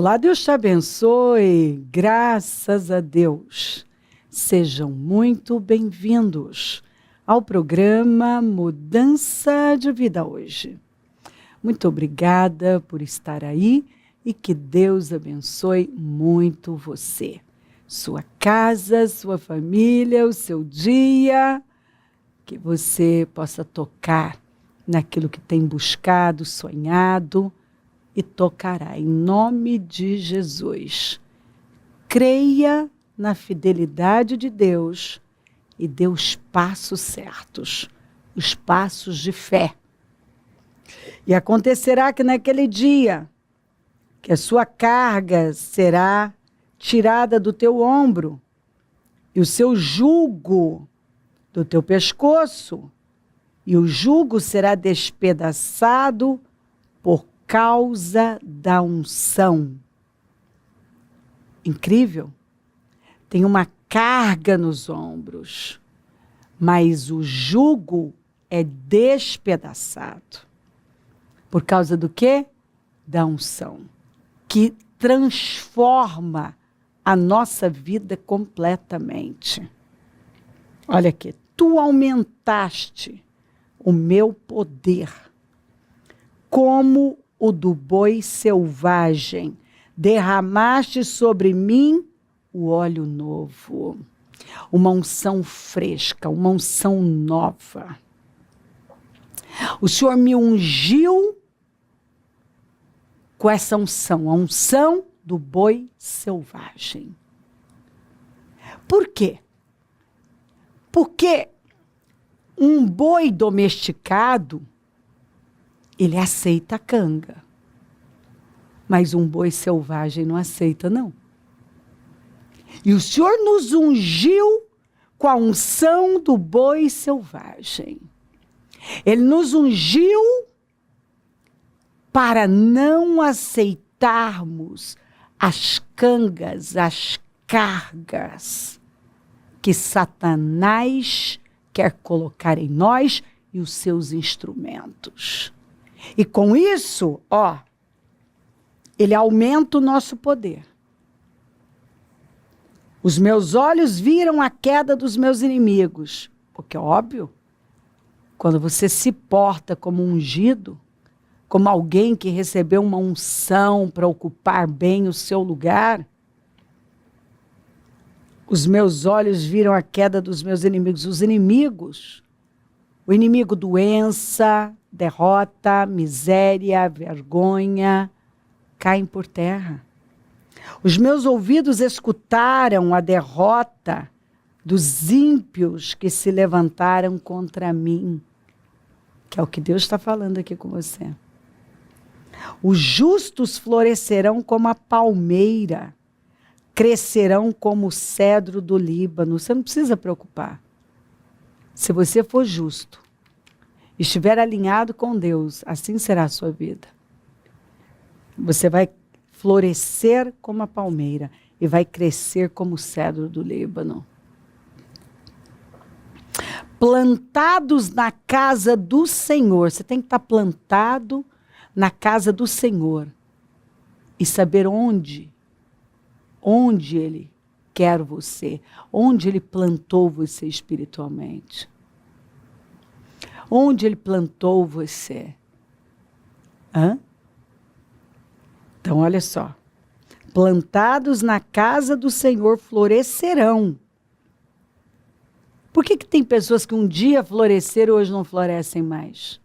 Olá, Deus te abençoe, graças a Deus. Sejam muito bem-vindos ao programa Mudança de Vida Hoje. Muito obrigada por estar aí e que Deus abençoe muito você, sua casa, sua família, o seu dia, que você possa tocar naquilo que tem buscado, sonhado, e tocará em nome de Jesus. Creia na fidelidade de Deus e dê os passos certos, os passos de fé. E acontecerá que naquele dia, que a sua carga será tirada do teu ombro e o seu jugo do teu pescoço, e o jugo será despedaçado por causa da unção. Incrível. Tem uma carga nos ombros, mas o jugo é despedaçado. Por causa do quê? Da unção, que transforma a nossa vida completamente. Olha aqui, tu aumentaste o meu poder como o do boi selvagem, derramaste sobre mim o óleo novo, uma unção fresca, uma unção nova. O Senhor me ungiu com essa unção, a unção do boi selvagem. Por quê? Porque um boi domesticado, ele aceita a canga. Mas um boi selvagem não aceita, não. E o Senhor nos ungiu com a unção do boi selvagem. Ele nos ungiu para não aceitarmos as cangas, as cargas que Satanás quer colocar em nós e os seus instrumentos. E com isso, ele aumenta o nosso poder. Os meus olhos viram a queda dos meus inimigos. Porque, óbvio, quando você se porta como ungido, como alguém que recebeu uma unção para ocupar bem o seu lugar, os meus olhos viram a queda dos meus inimigos. Os inimigos, o inimigo doença, derrota, miséria, vergonha, caem por terra. Os meus ouvidos escutaram a derrota dos ímpios que se levantaram contra mim. Que é o que Deus está falando aqui com você. Os justos florescerão como a palmeira, crescerão como o cedro do Líbano. Você não precisa preocupar. Se você for justo, estiver alinhado com Deus, assim será a sua vida. Você vai florescer como a palmeira e vai crescer como o cedro do Líbano. Plantados na casa do Senhor. Você tem que estar plantado na casa do Senhor e saber onde Ele quer você, onde Ele plantou você espiritualmente. Onde Ele plantou você. Então, olha só. Plantados na casa do Senhor florescerão. Por que tem pessoas que um dia floresceram e hoje não florescem mais?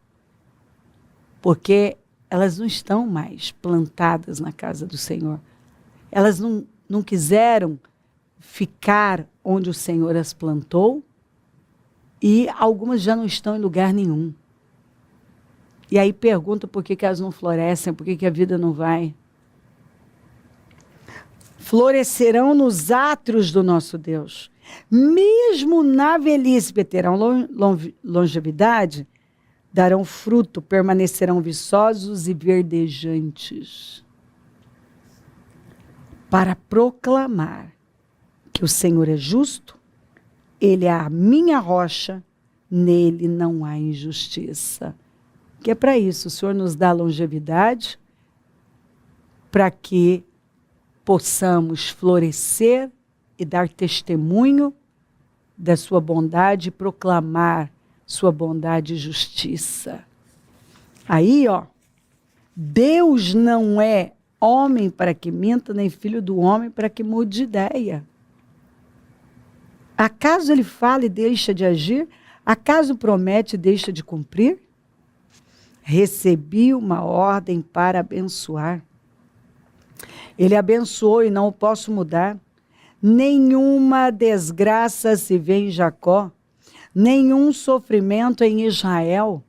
Porque elas não estão mais plantadas na casa do Senhor. Elas não quiseram ficar onde o Senhor as plantou e algumas já não estão em lugar nenhum. E aí pergunta por que elas não florescem, por que a vida não vai. Florescerão nos átrios do nosso Deus. Mesmo na velhice terão longevidade, darão fruto, permanecerão viçosos e verdejantes. Para proclamar que o Senhor é justo, Ele é a minha rocha, nele não há injustiça. Que é para isso, o Senhor nos dá longevidade, para que possamos florescer e dar testemunho da sua bondade e proclamar sua bondade e justiça. Aí, Deus não é homem para que minta, nem filho do homem para que mude de ideia. Acaso ele fala e deixa de agir? Acaso promete e deixa de cumprir? Recebi uma ordem para abençoar. Ele abençoou e não o posso mudar. Nenhuma desgraça se vê em Jacó, nenhum sofrimento em Israel.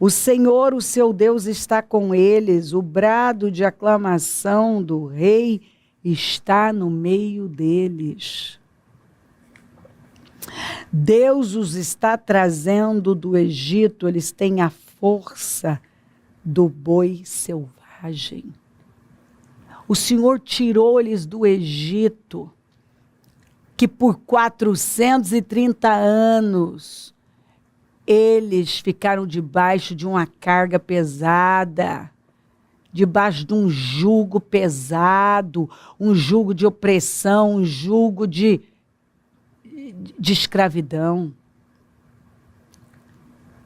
O Senhor, o seu Deus, está com eles. O brado de aclamação do rei está no meio deles. Deus os está trazendo do Egito. Eles têm a força do boi selvagem. O Senhor tirou eles do Egito, que por 430 anos eles ficaram debaixo de uma carga pesada, debaixo de um jugo pesado, um jugo de opressão, um jugo de escravidão.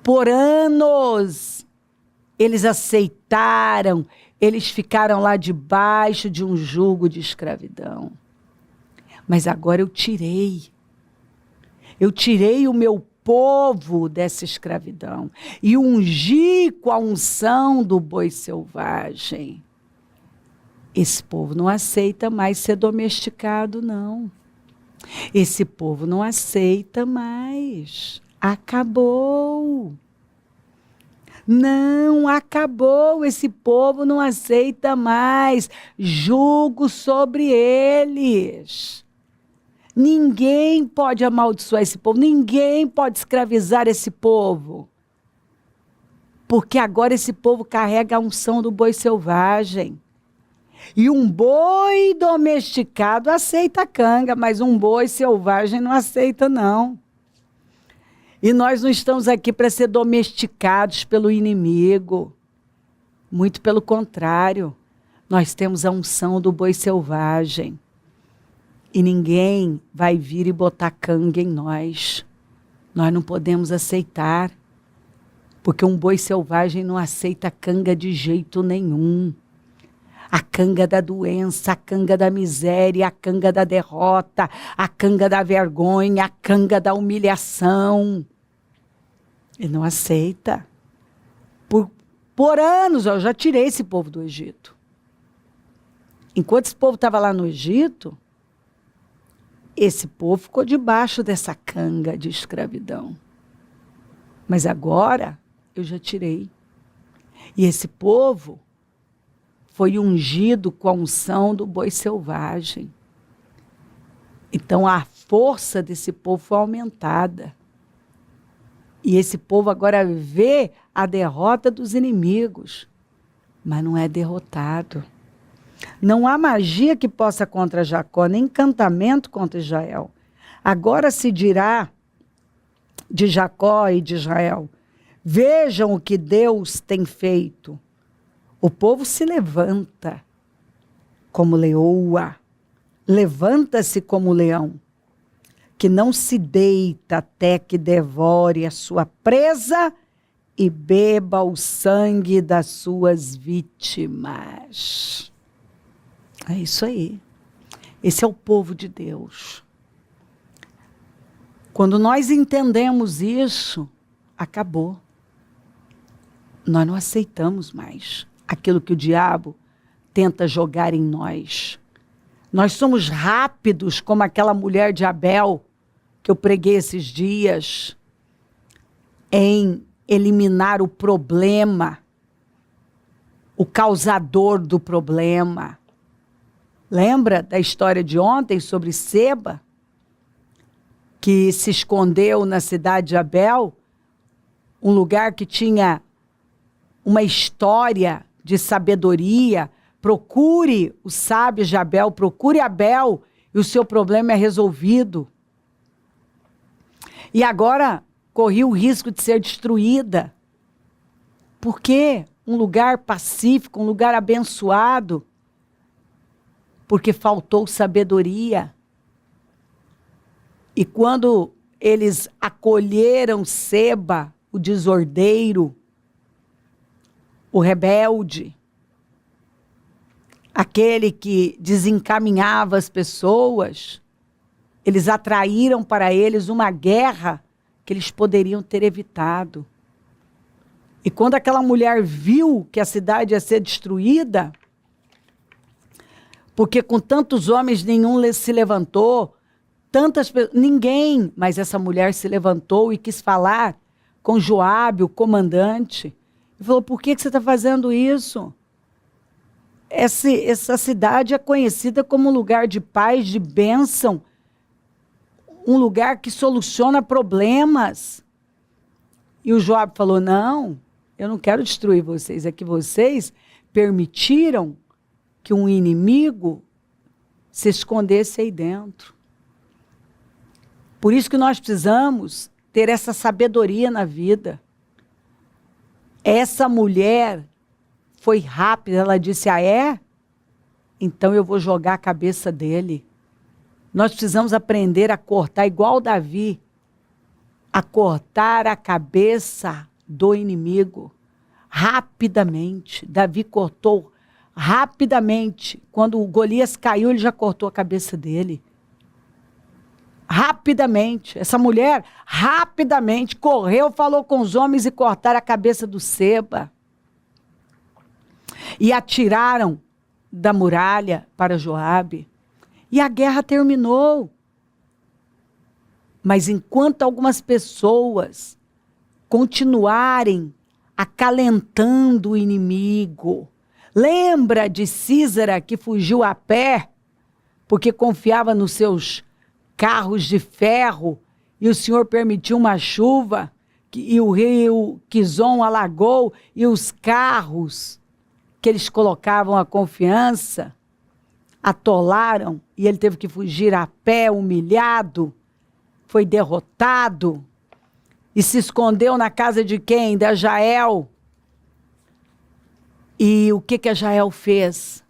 Por anos eles aceitaram, eles ficaram lá debaixo de um jugo de escravidão. Mas agora eu tirei o meu povo dessa escravidão e ungi com a unção do boi selvagem. Esse povo não aceita mais ser domesticado, não. Esse povo não aceita mais. Acabou. Não, acabou. Esse povo não aceita mais jugo sobre eles. Ninguém pode amaldiçoar esse povo, ninguém pode escravizar esse povo. Porque agora esse povo carrega a unção do boi selvagem. E um boi domesticado aceita canga, mas um boi selvagem não aceita, não. E nós não estamos aqui para ser domesticados pelo inimigo. Muito pelo contrário, nós temos a unção do boi selvagem. E ninguém vai vir e botar canga em nós. Nós não podemos aceitar. Porque um boi selvagem não aceita canga de jeito nenhum. A canga da doença, a canga da miséria, a canga da derrota, a canga da vergonha, a canga da humilhação. Ele não aceita. Por anos, eu já tirei esse povo do Egito. Enquanto esse povo estava lá no Egito, esse povo ficou debaixo dessa canga de escravidão. Mas agora, eu já tirei. E esse povo foi ungido com a unção do boi selvagem. Então, a força desse povo foi aumentada. E esse povo agora vê a derrota dos inimigos, mas não é derrotado. Não há magia que possa contra Jacó, nem encantamento contra Israel. Agora se dirá de Jacó e de Israel: vejam o que Deus tem feito. O povo se levanta como leoa, levanta-se como leão, que não se deita até que devore a sua presa e beba o sangue das suas vítimas. É isso aí. Esse é o povo de Deus. Quando nós entendemos isso, acabou. Nós não aceitamos mais aquilo que o diabo tenta jogar em nós. Nós somos rápidos, como aquela mulher de Abel, que eu preguei esses dias, em eliminar o problema, o causador do problema. Lembra da história de ontem sobre Seba, que se escondeu na cidade de Abel, um lugar que tinha uma história de sabedoria? Procure os sábios de Abel, procure Abel e o seu problema é resolvido. E agora corria o risco de ser destruída. Por quê? Um lugar pacífico, um lugar abençoado, porque faltou sabedoria. E quando eles acolheram Seba, o desordeiro, o rebelde, aquele que desencaminhava as pessoas, eles atraíram para eles uma guerra que eles poderiam ter evitado. E quando aquela mulher viu que a cidade ia ser destruída, porque com tantos homens nenhum se levantou, tantas pessoas, ninguém, mas essa mulher se levantou e quis falar com Joabe, o comandante, e falou: por que você está fazendo isso? Essa cidade é conhecida como um lugar de paz, de bênção, um lugar que soluciona problemas. E o Joabe falou: não, eu não quero destruir vocês, é que vocês permitiram que um inimigo se escondesse aí dentro. Por isso que nós precisamos ter essa sabedoria na vida. Essa mulher foi rápida, ela disse: ah, é? Então eu vou jogar a cabeça dele. Nós precisamos aprender a cortar, igual Davi, a cortar a cabeça do inimigo. Rapidamente. Davi cortou rapidamente. Quando o Golias caiu, ele já cortou a cabeça dele. Rapidamente. Essa mulher, rapidamente, correu, falou com os homens e cortaram a cabeça do Seba. E atiraram da muralha para Joabe. E a guerra terminou. Mas enquanto algumas pessoas continuarem acalentando o inimigo, lembra de Císara, que fugiu a pé, porque confiava nos seus carros de ferro, e o Senhor permitiu uma chuva, e o rio Quizon alagou, e os carros que eles colocavam a confiança atolaram, e ele teve que fugir a pé, humilhado, foi derrotado, e se escondeu na casa de quem? Da Jael. E o que a Jael fez?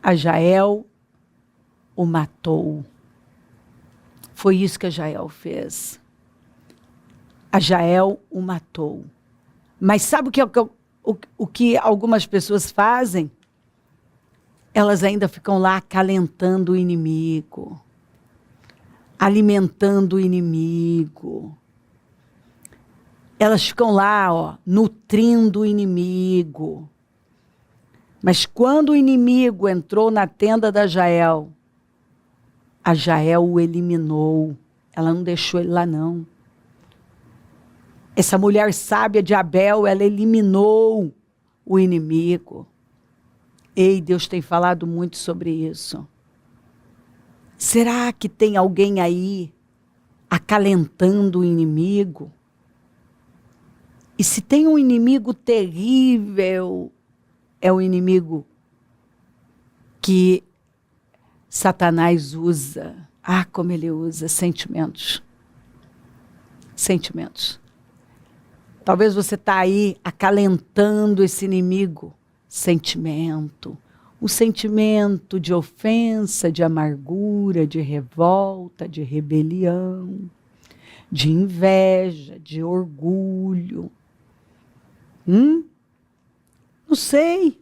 A Jael o matou. Foi isso que a Jael fez. A Jael o matou. Mas sabe o que algumas pessoas fazem? Elas ainda ficam lá acalentando o inimigo, alimentando o inimigo. Elas ficam lá, nutrindo o inimigo. Mas quando o inimigo entrou na tenda da Jael, a Jael o eliminou. Ela não deixou ele lá, não. Essa mulher sábia de Abel, ela eliminou o inimigo. Ei, Deus tem falado muito sobre isso. Será que tem alguém aí acalentando o inimigo? E se tem um inimigo terrível, é o inimigo que Satanás usa. Ah, como ele usa sentimentos. Sentimentos. Talvez você está aí acalentando esse inimigo. Sentimento. O sentimento de ofensa, de amargura, de revolta, de rebelião, de inveja, de orgulho. Não sei.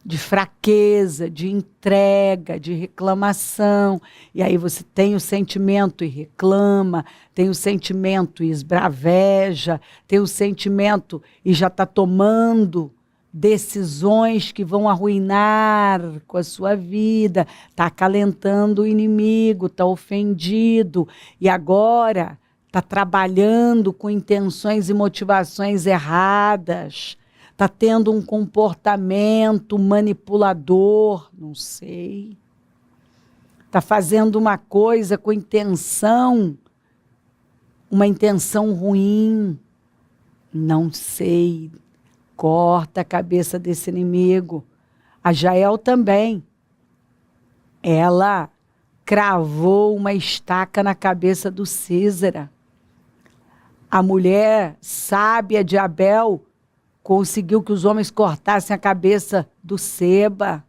De fraqueza, de entrega, de reclamação. E aí você tem o sentimento e reclama, tem o sentimento e esbraveja, tem o sentimento e já está tomando decisões que vão arruinar com a sua vida, está acalentando o inimigo, está ofendido, e agora está trabalhando com intenções e motivações erradas, está tendo um comportamento manipulador, não sei, está fazendo uma coisa com intenção, uma intenção ruim, não sei. Corta a cabeça desse inimigo. A Jael também. Ela cravou uma estaca na cabeça do Císara. A mulher sábia de Abel conseguiu que os homens cortassem a cabeça do Seba.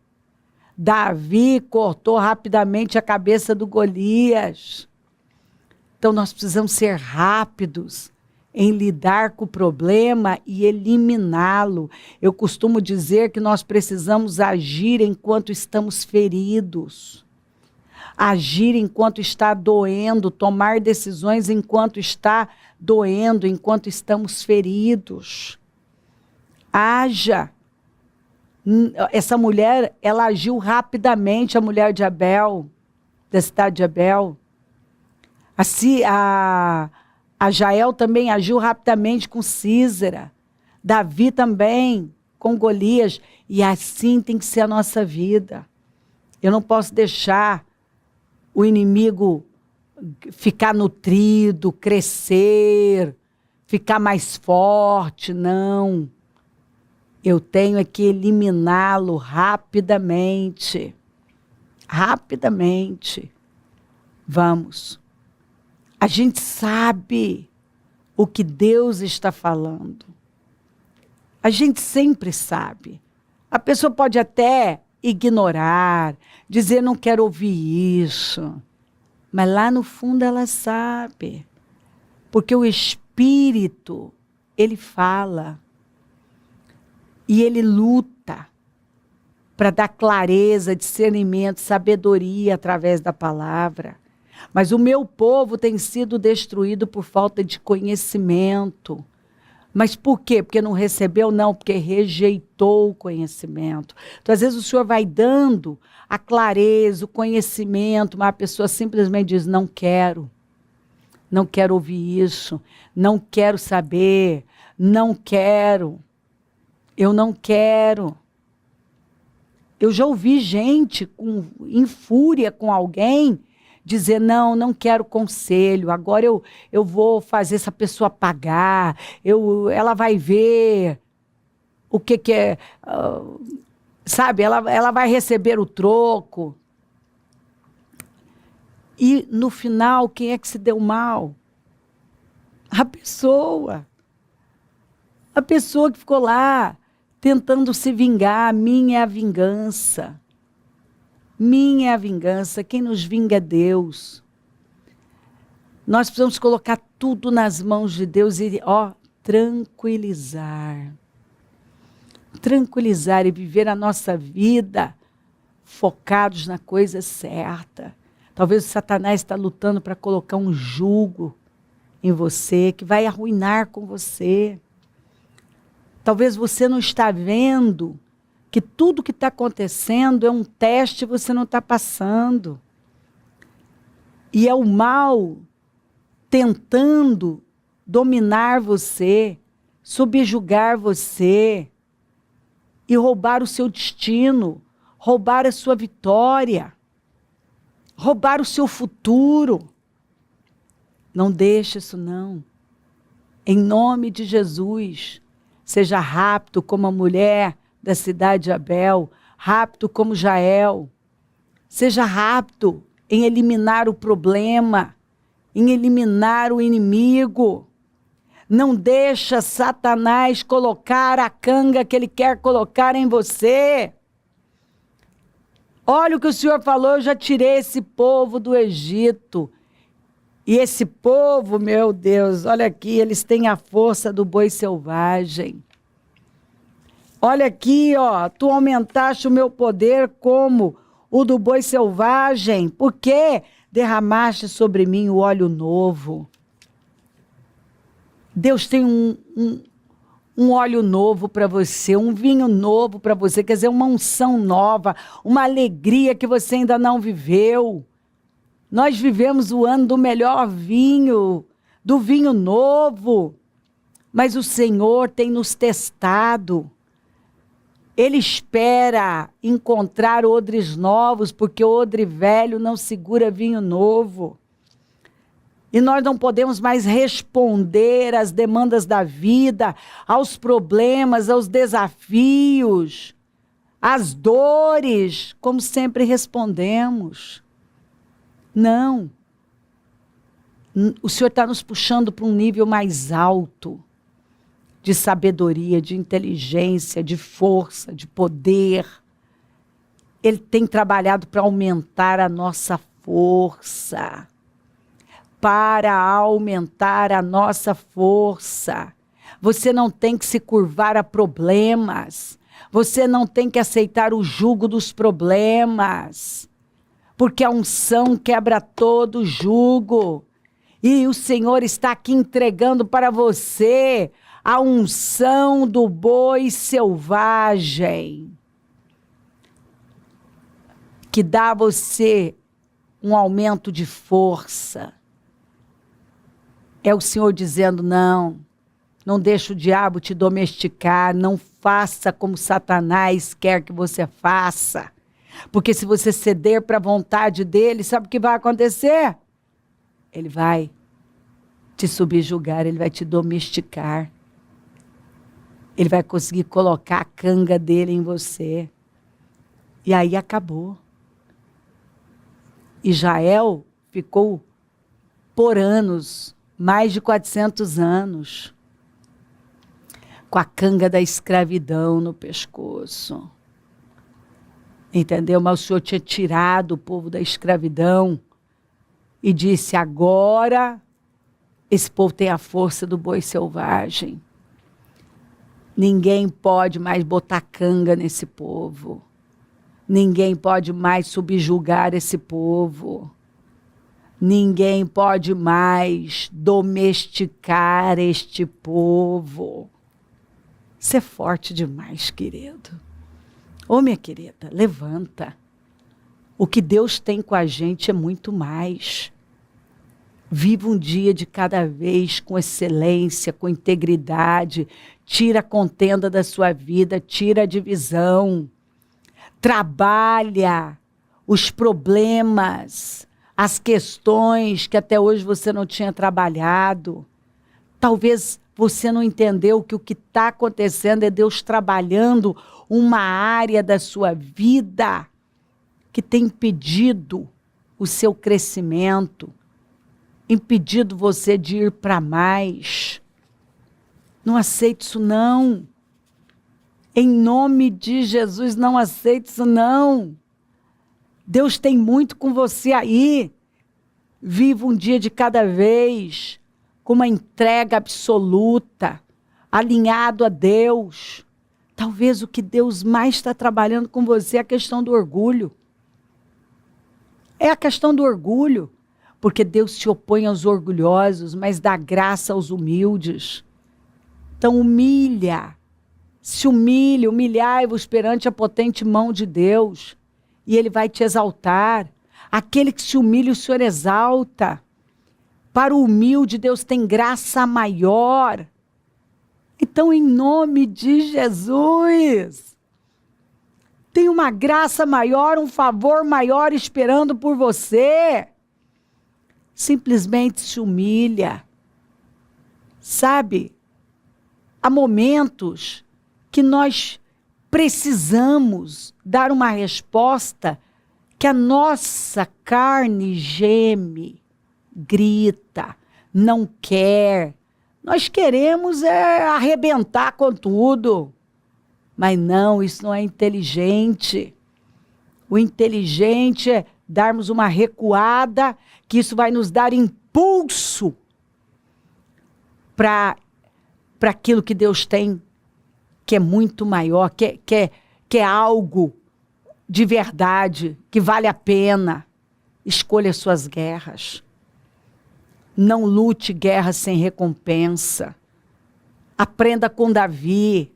Davi cortou rapidamente a cabeça do Golias. Então nós precisamos ser rápidos em lidar com o problema e eliminá-lo. Eu costumo dizer que nós precisamos agir enquanto estamos feridos. Agir enquanto está doendo, tomar decisões enquanto está doendo, enquanto estamos feridos. Haja. Essa mulher, ela agiu rapidamente, a mulher de Abel, da cidade de Abel. Assim, a Jael também agiu rapidamente com Sísera. Davi também, com Golias. E assim tem que ser a nossa vida. Eu não posso deixar o inimigo ficar nutrido, crescer, ficar mais forte, não. Eu tenho que eliminá-lo rapidamente. Rapidamente. Vamos. A gente sabe o que Deus está falando. A gente sempre sabe. A pessoa pode até ignorar, dizer não quero ouvir isso. Mas lá no fundo ela sabe. Porque o Espírito, ele fala. E ele luta para dar clareza, discernimento, sabedoria através da palavra. Mas o meu povo tem sido destruído por falta de conhecimento. Mas por quê? Porque não recebeu? Não, porque rejeitou o conhecimento. Então, às vezes o Senhor vai dando a clareza, o conhecimento, mas a pessoa simplesmente diz, não quero ouvir isso, não quero saber, não quero. Eu não quero. Eu já ouvi gente em fúria com alguém dizer, não quero conselho, agora eu vou fazer essa pessoa pagar, ela vai ver o que é, sabe, ela vai receber o troco. E no final, quem é que se deu mal? A pessoa que ficou lá, tentando se vingar. Minha é a vingança. Minha é a vingança. Quem nos vinga é Deus. Nós precisamos colocar tudo nas mãos de Deus e, tranquilizar. Tranquilizar e viver a nossa vida focados na coisa certa. Talvez o Satanás está lutando para colocar um jugo em você, que vai arruinar com você. Talvez você não está vendo que tudo que está acontecendo é um teste e você não está passando. E é o mal tentando dominar você, subjugar você e roubar o seu destino, roubar a sua vitória, roubar o seu futuro. Não deixe isso não. Em nome de Jesus. Seja rápido como a mulher da cidade de Abel, rápido como Jael. Seja rápido em eliminar o problema, em eliminar o inimigo. Não deixa Satanás colocar a canga que ele quer colocar em você. Olha o que o Senhor falou, eu já tirei esse povo do Egito. E esse povo, meu Deus, olha aqui, eles têm a força do boi selvagem. Olha aqui, tu aumentaste o meu poder como o do boi selvagem, porque derramaste sobre mim o óleo novo. Deus tem um óleo novo para você, um vinho novo para você, quer dizer, uma unção nova, uma alegria que você ainda não viveu. Nós vivemos o ano do melhor vinho, do vinho novo, mas o Senhor tem nos testado. Ele espera encontrar odres novos, porque odre velho não segura vinho novo. E nós não podemos mais responder às demandas da vida, aos problemas, aos desafios, às dores, como sempre respondemos. Não. O Senhor está nos puxando para um nível mais alto de sabedoria, de inteligência, de força, de poder. Ele tem trabalhado para aumentar a nossa força. Para aumentar a nossa força. Você não tem que se curvar a problemas. Você não tem que aceitar o jugo dos problemas. Porque a unção quebra todo jugo. E o Senhor está aqui entregando para você a unção do boi selvagem. Que dá a você um aumento de força. É o Senhor dizendo, não deixa o diabo te domesticar, não faça como Satanás quer que você faça. Porque se você ceder para a vontade dele, sabe o que vai acontecer? Ele vai te subjugar, ele vai te domesticar. Ele vai conseguir colocar a canga dele em você. E aí acabou. Israel ficou por anos, mais de 400 anos, com a canga da escravidão no pescoço. Entendeu? Mas o Senhor tinha tirado o povo da escravidão e disse, agora esse povo tem a força do boi selvagem. Ninguém pode mais botar canga nesse povo. Ninguém pode mais subjugar esse povo. Ninguém pode mais domesticar este povo. Você é forte demais, querido. Ô, minha querida, levanta. O que Deus tem com a gente é muito mais. Viva um dia de cada vez com excelência, com integridade. Tira a contenda da sua vida, tira a divisão. Trabalha os problemas, as questões que até hoje você não tinha trabalhado. Talvez você não entendeu que o que está acontecendo é Deus trabalhando uma área da sua vida que tem impedido o seu crescimento, impedido você de ir para mais. Não aceite isso, não. Em nome de Jesus, não aceite isso, não. Deus tem muito com você aí. Viva um dia de cada vez, com uma entrega absoluta, alinhado a Deus. Talvez o que Deus mais está trabalhando com você é a questão do orgulho. É a questão do orgulho, porque Deus se opõe aos orgulhosos, mas dá graça aos humildes. Então humilha. Se humilhe, humilhai-vos perante a potente mão de Deus, e Ele vai te exaltar. Aquele que se humilha, o Senhor exalta. Para o humilde, Deus tem graça maior. Então, em nome de Jesus, tem uma graça maior, um favor maior esperando por você. Simplesmente se humilha. Sabe, há momentos que nós precisamos dar uma resposta que a nossa carne geme, grita, não quer. Nós queremos arrebentar com tudo. Mas não, isso não é inteligente. O inteligente é darmos uma recuada, que isso vai nos dar impulso para aquilo que Deus tem, que é muito maior, que é algo de verdade, que vale a pena. Escolha suas guerras. Não lute guerra sem recompensa. Aprenda com Davi.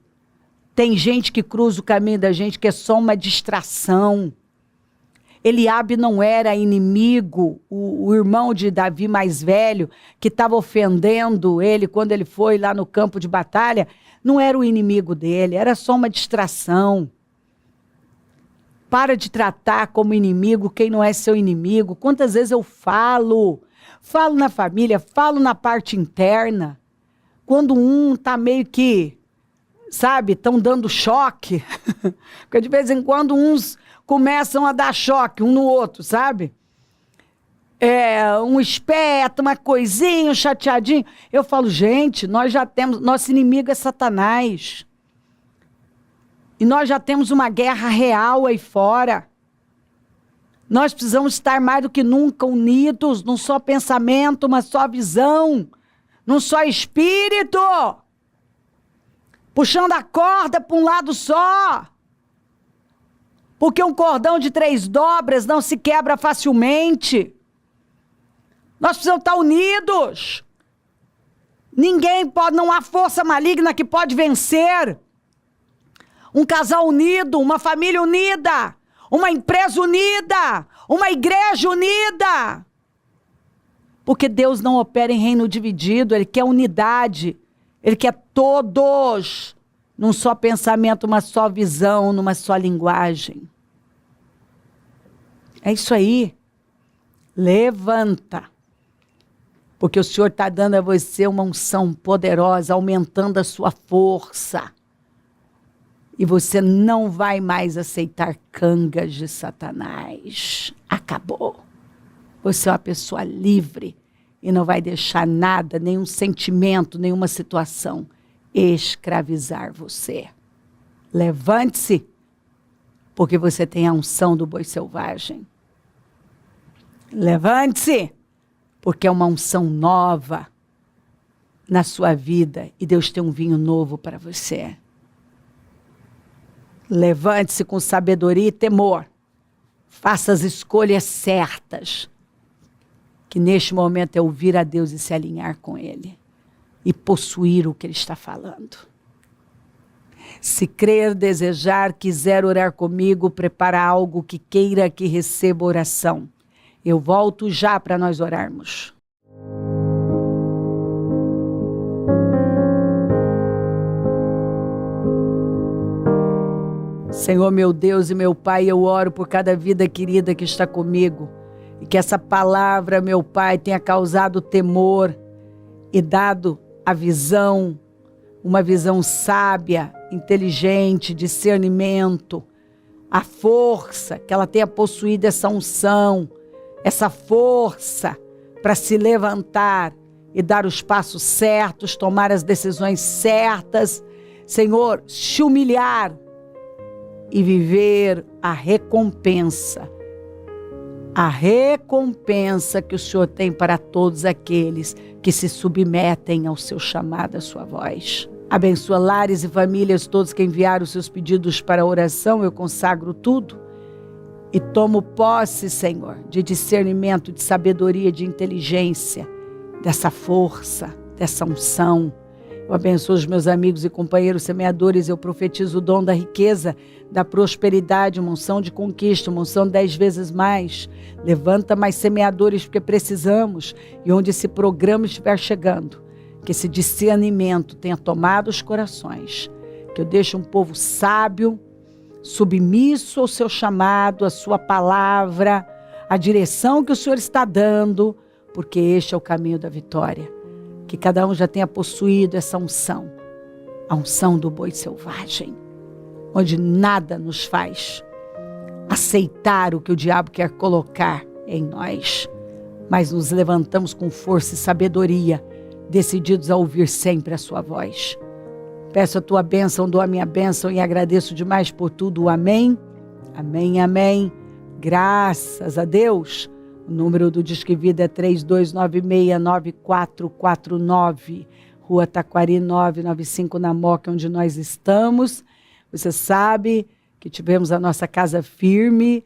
Tem gente que cruza o caminho da gente que é só uma distração. Eliabe não era inimigo, o irmão de Davi mais velho, que estava ofendendo ele quando ele foi lá no campo de batalha, não era o inimigo dele, era só uma distração. Para de tratar como inimigo quem não é seu inimigo. Quantas vezes eu falo na família, falo na parte interna, quando um está meio que, sabe, estão dando choque, porque de vez em quando uns começam a dar choque um no outro, sabe? Um esperto, uma coisinha, um chateadinho. Eu falo, gente, nós já temos, nosso inimigo é Satanás. E nós já temos uma guerra real aí fora. Nós precisamos estar mais do que nunca unidos, num só pensamento, uma só visão, num só espírito. Puxando a corda para um lado só. Porque um cordão de 3 dobras não se quebra facilmente. Nós precisamos estar unidos. Ninguém pode, não há força maligna que pode vencer. Um casal unido, uma família unida, uma empresa unida, uma igreja unida. Porque Deus não opera em reino dividido, Ele quer unidade, Ele quer todos num só pensamento, uma só visão, numa só linguagem. É isso aí. Levanta. Porque o Senhor está dando a você uma unção poderosa, aumentando a sua força. E você não vai mais aceitar cangas de Satanás. Acabou. Você é uma pessoa livre e não vai deixar nada, nenhum sentimento, nenhuma situação escravizar você. Levante-se, porque você tem a unção do boi selvagem. Levante-se, porque é uma unção nova na sua vida e Deus tem um vinho novo para você. Levante-se com sabedoria e temor. Faça as escolhas certas. Que neste momento é ouvir a Deus e se alinhar com Ele. E possuir o que Ele está falando. Se crer, desejar, quiser orar comigo, prepara algo que queira que receba oração. Eu volto já para nós orarmos. Senhor, meu Deus e meu Pai, eu oro por cada vida querida que está comigo. E que essa palavra, meu Pai, tenha causado temor e dado a visão, uma visão sábia, inteligente, discernimento, a força, que ela tenha possuído essa unção, essa força para se levantar e dar os passos certos, tomar as decisões certas. Senhor, se humilhar e viver a recompensa que o Senhor tem para todos aqueles que se submetem ao seu chamado, à sua voz. Abençoa lares e famílias, todos que enviaram os seus pedidos para a oração, eu consagro tudo e tomo posse, Senhor, de discernimento, de sabedoria, de inteligência, dessa força, dessa unção. Eu abençoo os meus amigos e companheiros semeadores, eu profetizo o dom da riqueza, da prosperidade, uma unção de conquista, uma unção 10 vezes mais. Levanta mais semeadores porque precisamos. E onde esse programa estiver chegando, que esse discernimento tenha tomado os corações. Que eu deixe um povo sábio, submisso ao seu chamado, à sua palavra, à direção que o Senhor está dando, porque este é o caminho da vitória. Que cada um já tenha possuído essa unção, a unção do boi selvagem, onde nada nos faz aceitar o que o diabo quer colocar em nós, mas nos levantamos com força e sabedoria, decididos a ouvir sempre a sua voz. Peço a tua bênção, dou a minha bênção e agradeço demais por tudo. Amém, amém, amém. Graças a Deus. O número do Disque Vida é 3296-9449, Rua Taquari 995, na Moca, onde nós estamos. Você sabe que tivemos a nossa Casa Firme,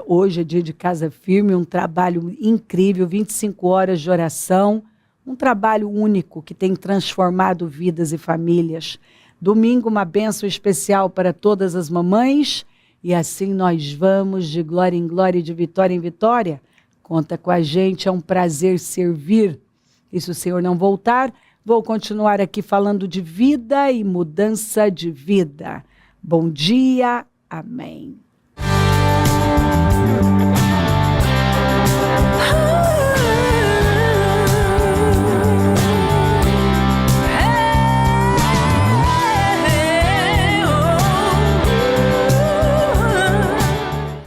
hoje é dia de Casa Firme, um trabalho incrível, 25 horas de oração, um trabalho único que tem transformado vidas e famílias. Domingo, uma bênção especial para todas as mamães. E assim nós vamos de glória em glória e de vitória em vitória. Conta com a gente, é um prazer servir. E se o Senhor não voltar, vou continuar aqui falando de vida e mudança de vida. Bom dia, amém.